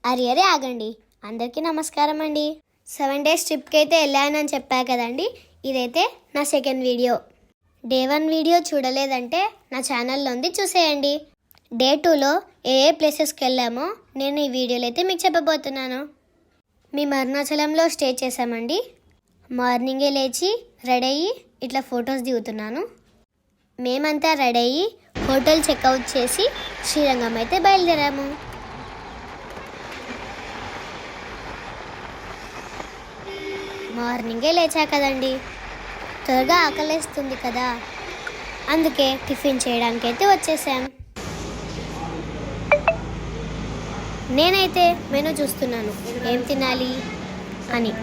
అరే అరే ఆగండి. అందరికీ నమస్కారం అండి. 7 డేస్ ట్రిప్కి అయితే వెళ్ళానని చెప్పా కదండి. ఇదైతే నా సెకండ్ వీడియో. డే 1 వీడియో చూడలేదంటే నా ఛానల్లో ఉంది, చూసేయండి. డే 2లో ఏ ప్లేసెస్కి వెళ్ళామో నేను ఈ వీడియోలో అయితే మీకు చెప్పబోతున్నాను. మేము అరుణాచలంలో స్టే చేసామండి. మార్నింగే లేచి రెడీ అయ్యి ఇట్లా ఫొటోస్ దిగుతున్నాను. మేమంతా రెడీ అయ్యి హోటల్ చెక్అవుట్ చేసి శ్రీరంగం అయితే బయలుదేరాము. మార్నింగే లేచా కదండి, త్వరగా ఆకలేస్తుంది కదా, అందుకే టిఫిన్ చేయడానికి అయితే వచ్చేసాం. నేనైతే మెనూ చూస్తున్నాను ఏం తినాలి అని.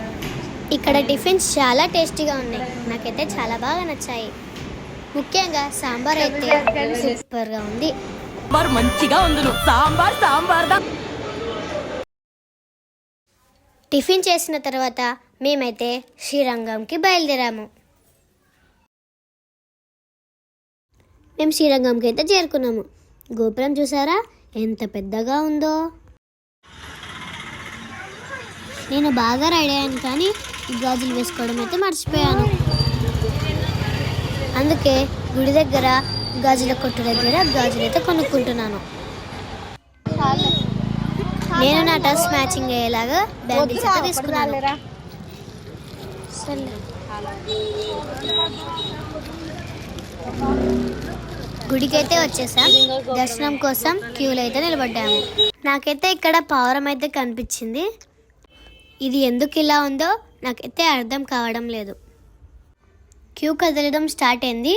ఇక్కడ టిఫిన్స్ చాలా టేస్టీగా ఉన్నాయి, నాకైతే చాలా బాగా నచ్చాయి. ముఖ్యంగా సాంబార్ అయితే సూపర్గా ఉంది. మంచిగా ఉంది సాంబార్. టిఫిన్ చేసిన తర్వాత మేమైతే శ్రీరంగంకి బయలుదేరాము. మేము శ్రీరంగంకి అయితే చేరుకున్నాము. గోపురం చూసారా ఎంత పెద్దగా ఉందో. నేను బాగా రెడీ అయ్యాను, కానీ ఈ గాజులు వేసుకోవడం అయితే మర్చిపోయాను. అందుకే గుడి దగ్గర గాజుల కొట్టు దగ్గర గాజులు అయితే కొనుక్కుంటున్నాను. నేను నా డ్రెస్ మ్యాచింగ్ అయ్యేలాగా బ్యాంగిల్స్ అయితే తీసుకున్నాను. గుడికైతే వచ్చేసాం. దర్శనం కోసం క్యూలో అయితే నిలబడ్డాము. నాకైతే ఇక్కడ పావురం అయితే కనిపించింది. ఇది ఎందుకు ఇలా ఉందో నాకైతే అర్థం కావడం లేదు. క్యూ కదలడం స్టార్ట్ అయింది.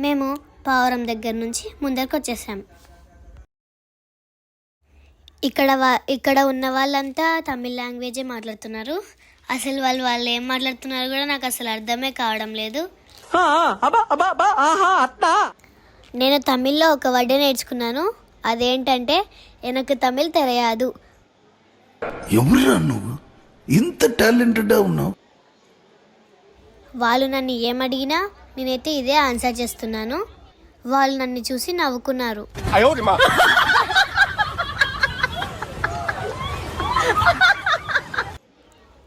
మేము పావురం దగ్గర నుంచి ముందరకు వచ్చేసాం. ఇక్కడ ఉన్న వాళ్ళంతా తమిళ్ లాంగ్వేజే మాట్లాడుతున్నారు. అసలు వాళ్ళు ఏం మాట్లాడుతున్నారు కూడా నాకు అసలు అర్థమే కావడం లేదు. నేను తమిళ్లో ఒక వర్డ్ నేర్చుకున్నాను. అదేంటంటే ఎనకు తమిళ్ తెరయాదు. ఎవరురా నువ్వు, ఇంత టాలెంటెడ్గా ఉన్నావు? వాళ్ళు నన్ను ఏమడిగినా నేనైతే ఇదే ఆన్సర్ చేస్తున్నాను. వాళ్ళు నన్ను చూసి నవ్వుకున్నారు.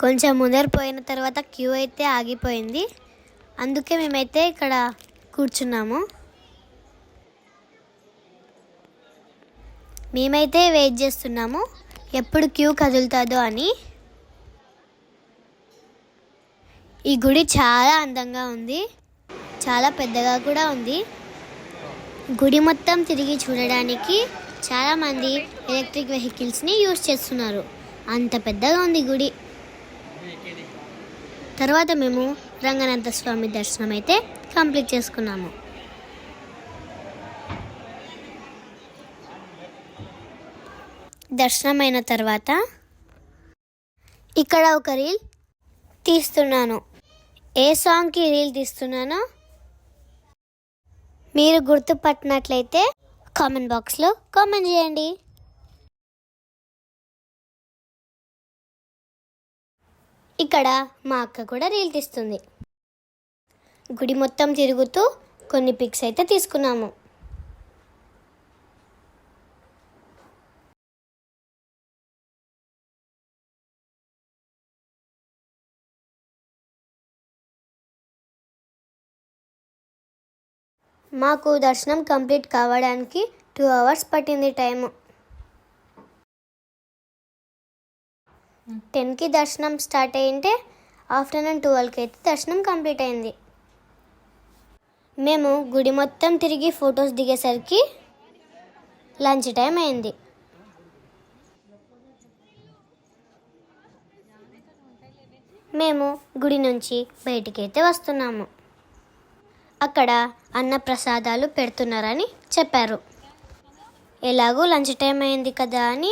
కొంచెం ముందరిపోయిన తర్వాత క్యూ అయితే ఆగిపోయింది. అందుకే మేమైతే ఇక్కడ కూర్చున్నాము. మేమైతే వెయిట్ చేస్తున్నాము ఎప్పుడు క్యూ కదులుతుందో అని. ఈ గుడి చాలా అందంగా ఉంది, చాలా పెద్దగా కూడా ఉంది. గుడి మొత్తం తిరిగి చూడడానికి చాలామంది ఎలక్ట్రిక్ వెహికల్స్ని యూజ్ చేస్తున్నారు. అంత పెద్దగా ఉంది గుడి. తర్వాత మేము రంగనాథ స్వామి దర్శనం అయితే కంప్లీట్ చేసుకున్నాము. దర్శనం అయిన తర్వాత ఇక్కడ ఒక రీల్ తీస్తున్నాను. ఏ సాంగ్కి రీల్ తీస్తున్నానో మీరు గుర్తుపట్టినట్లయితే కామెంట్ బాక్స్లో కామెంట్ చేయండి. ఇక్కడ మా అక్క కూడా రీల్ తీస్తుంది. గుడి మొత్తం తిరుగుతూ కొన్ని పిక్స్ అయితే తీసుకున్నాము. మాకు దర్శనం కంప్లీట్ కావడానికి 2 hours పట్టింది టైము. 10కి దర్శనం స్టార్ట్ అయ్యింటే ఆఫ్టర్నూన్ 12కి అయితే దర్శనం కంప్లీట్ అయింది. మేము గుడి మొత్తం తిరిగి ఫొటోస్ దిగేసరికి లంచ్ టైం అయింది. మేము గుడి నుంచి బయటికి అయితే వస్తున్నాము. అక్కడ అన్నప్రసాదాలు పెడుతున్నారని చెప్పారు. ఎలాగో లంచ్ టైం అయింది కదా అని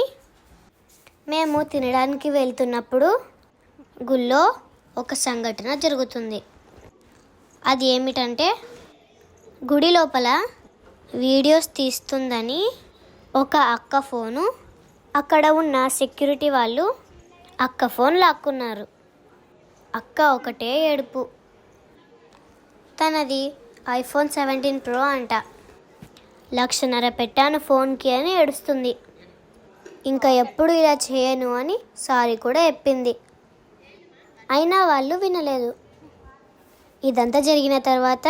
మేము తినడానికి వెళ్తున్నప్పుడు గుళ్ళో ఒక సంఘటన జరుగుతుంది. అది ఏమిటంటే గుడి లోపల వీడియోస్ తీస్తుందని ఒక అక్క ఫోను, అక్కడ ఉన్న సెక్యూరిటీ వాళ్ళు అక్క ఫోన్ లాక్కున్నారు. అక్క ఒకటే ఏడుపు. తనది iPhone 17 Pro అంట. 1,50,000 పెట్టాను ఫోన్కి అని ఏడుస్తుంది. ఇంకా ఎప్పుడు ఇలా చేయను అని సారీ కూడా చెప్పింది. అయినా వాళ్ళు వినలేదు. ఇదంతా జరిగిన తర్వాత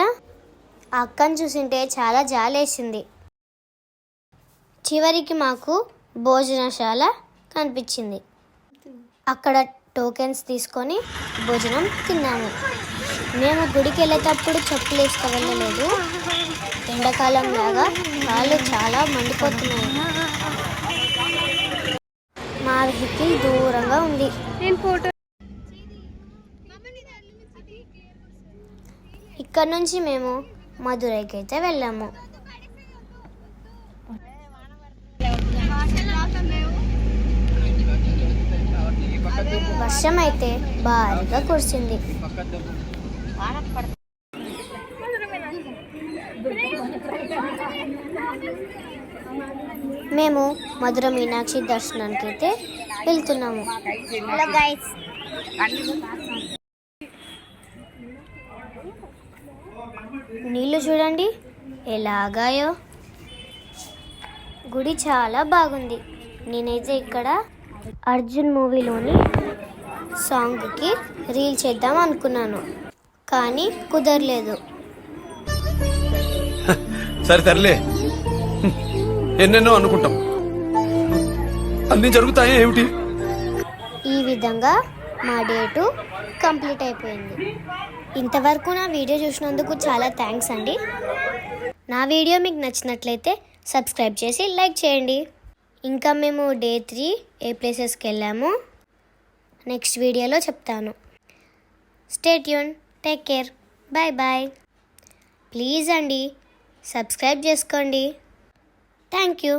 ఆ అక్కను చూసింటే చాలా జాలేసింది. చివరికి మాకు భోజనశాల కనిపించింది. అక్కడ టోకెన్స్ తీసుకొని భోజనం తిన్నాము. మేము గుడికి వెళ్ళేటప్పుడు చెప్పులు వేసుకు వెళ్ళలేదు. ఎండాకాలం లాగా కాళ్ళు చాలా మండిపోతున్నాయి. మా వెహికల్ దూరంగా ఉంది. ఇక్కడ నుంచి మేము మధురైకి అయితే వెళ్ళాము. వర్షం అయితే భారీగా కురిసింది. మేము మధుర మీనాక్షి దర్శనానికి అయితే వెళ్తున్నాము. హలో గైస్, నీళ్ళు చూడండి ఎలాగాయో. గుడి చాలా బాగుంది. నేనైతే ఇక్కడ అర్జున్ మూవీలోని సాంగ్కి రీల్ చేద్దాం అనుకున్నాను, కానీ కుదరలేదు. సరే తరలే, ఎన్నెన్నో అనుకుంటాం, అన్ని జరుగుతాయి ఏమిటి. ఈ విధంగా మా డేటు కంప్లీట్ అయిపోయింది. ఇంతవరకు నా వీడియో చూసినందుకు చాలా థ్యాంక్స్ అండి. నా వీడియో మీకు నచ్చినట్లయితే సబ్స్క్రైబ్ చేసి లైక్ చేయండి. ఇంకా మేము డే 3 ఏ ప్లేసెస్కి వెళ్ళామో నెక్స్ట్ వీడియోలో చెప్తాను. Stay tune, take care, bye bye. Please అండి సబ్స్క్రైబ్ చేసుకోండి. Thank you.